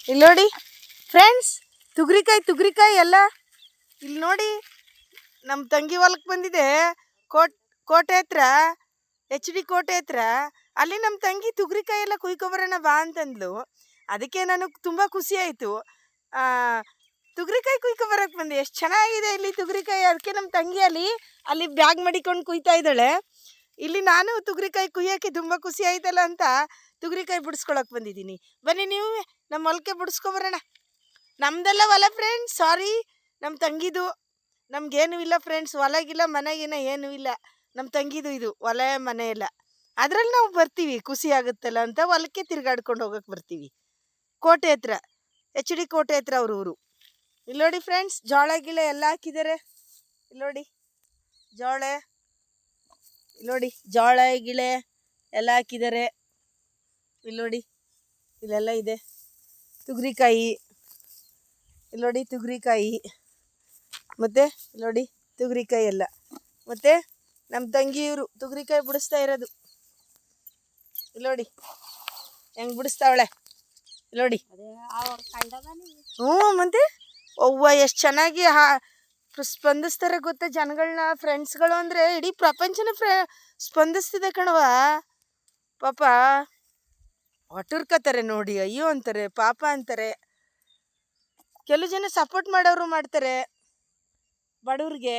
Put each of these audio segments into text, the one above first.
ಇಲ್ಲಿ ನೋಡಿ ಫ್ರೆಂಡ್ಸ್, ತುಗ್ರಿಕಾಯಿ ಎಲ್ಲ ಇಲ್ಲಿ ನೋಡಿ. ನಮ್ಮ ತಂಗಿ ಹೊಲಕ್ಕೆ ಬಂದಿದೆ, ಕೋಟೆ ಹತ್ರ, HD ಕೋಟೆ ಹತ್ರ. ಅಲ್ಲಿ ನಮ್ಮ ತಂಗಿ ತುಗ್ರಿಕಾಯಿ ಎಲ್ಲ ಕುಯ್ಕೊಬರೋಣ ಬಾ ಅಂತಂದ್ಲು. ಅದಕ್ಕೆ ನನಗೆ ತುಂಬ ಖುಷಿ ಆಯಿತು. ತುಗ್ರಿಕಾಯಿ ಕುಯ್ಕೊಬರಕ್ಕೆ ಬಂದೆ. ಎಷ್ಟು ಚೆನ್ನಾಗಿದೆ ಇಲ್ಲಿ ತುಗ್ರಿಕಾಯಿ. ಅದಕ್ಕೆ ನಮ್ಮ ತಂಗಿ ಅಲ್ಲಿ ಬ್ಯಾಗ್ ಮಡಿಕೊಂಡು ಕುಯ್ತಾ ಇದ್ದಾಳೆ. ಇಲ್ಲಿ ನಾನು ತುಗ್ರಿಕಾಯಿ ಕುಯ್ಯೋಕ್ಕೆ ತುಂಬ ಖುಷಿ ಆಯ್ತಲ್ಲ ಅಂತ ತುಗ್ರಿಕಾಯಿ ಬಿಡಿಸ್ಕೊಳಕ್ಕೆ ಬಂದಿದ್ದೀನಿ. ಬನ್ನಿ ನೀವು ನಮ್ಮ ಹೊಲಕ್ಕೆ ಬಿಡಿಸ್ಕೊಬರೋಣ. ನಮ್ದೆಲ್ಲ ಹೊಲ ಫ್ರೆಂಡ್ಸ್, ಸಾರಿ, ನಮ್ಮ ತಂಗಿದು. ನಮಗೇನೂ ಇಲ್ಲ ಫ್ರೆಂಡ್ಸ್, ಹೊಲಗಿಲ್ಲ ಮನೆಗಿನ ಏನೂ ಇಲ್ಲ. ನಮ್ಮ ತಂಗಿದು ಇದು ಹೊಲ ಮನೆ ಎಲ್ಲ. ಅದ್ರಲ್ಲಿ ನಾವು ಬರ್ತೀವಿ, ಖುಷಿ ಆಗುತ್ತಲ್ಲ ಅಂತ ಹೊಲಕ್ಕೆ ತಿರ್ಗಾಡ್ಕೊಂಡು ಹೋಗಕ್ಕೆ ಬರ್ತೀವಿ. ಕೋಟೆ ಹತ್ರ, HD ಕೋಟೆ ಹತ್ರ ಅವ್ರ ಊರು. ಇಲ್ಲಿ ನೋಡಿ ಫ್ರೆಂಡ್ಸ್, ಜೋಳ ಗಿಳ ಎಲ್ಲ ಹಾಕಿದ್ದಾರೆ. ಇಲ್ಲಿ ನೋಡಿ ಜೋಳ ಗಿಳೆ ಎಲ್ಲ ಹಾಕಿದ್ದಾರೆ. ಇಲ್ಲಿ ನೋಡಿ ಇಲ್ಲೆಲ್ಲ ಇದೆ ತುಗ್ರಿಕಾಯಿ. ಇಲ್ಲಿ ನೋಡಿ ತುಗ್ರಿಕಾಯಿ, ಮತ್ತು ಇಲ್ಲಿ ನೋಡಿ ತುಗ್ರಿಕಾಯಿ ಎಲ್ಲ. ಮತ್ತು ನಮ್ಮ ತಂಗಿಯವರು ತುಗ್ರಿಕಾಯಿ ಬಿಡಿಸ್ತಾ ಇರೋದು. ಇಲ್ಲಿ ನೋಡಿ ಹೆಂಗೆ ಬಿಡಿಸ್ತಾವಳೆ. ಇಲ್ಲಿ ನೋಡಿ. ಮತ್ತೆ ಅವ್ವ ಎಷ್ಟು ಚೆನ್ನಾಗಿ ಸ್ಪಂದಿಸ್ತಾರೆ ಗೊತ್ತಾ ಜನಗಳನ್ನ. ಫ್ರೆಂಡ್ಸ್ಗಳು ಅಂದರೆ ಇಡೀ ಪ್ರಪಂಚನ ಸ್ಪಂದಿಸ್ತಿದೆ ಕಣವ. ಪಾಪ ಹೊಟ್ಟುರ್ಕತಾರೆ ನೋಡಿ, ಅಯ್ಯೋ ಅಂತಾರೆ, ಪಾಪ ಅಂತಾರೆ. ಕೆಲವು ಜನ ಸಪೋರ್ಟ್ ಮಾಡೋರು ಮಾಡ್ತಾರೆ ಬಡವ್ರಿಗೆ.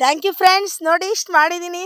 Thank you friends. ನೋಡಿ ಇಷ್ಟು ಮಾಡಿದ್ದೀನಿ.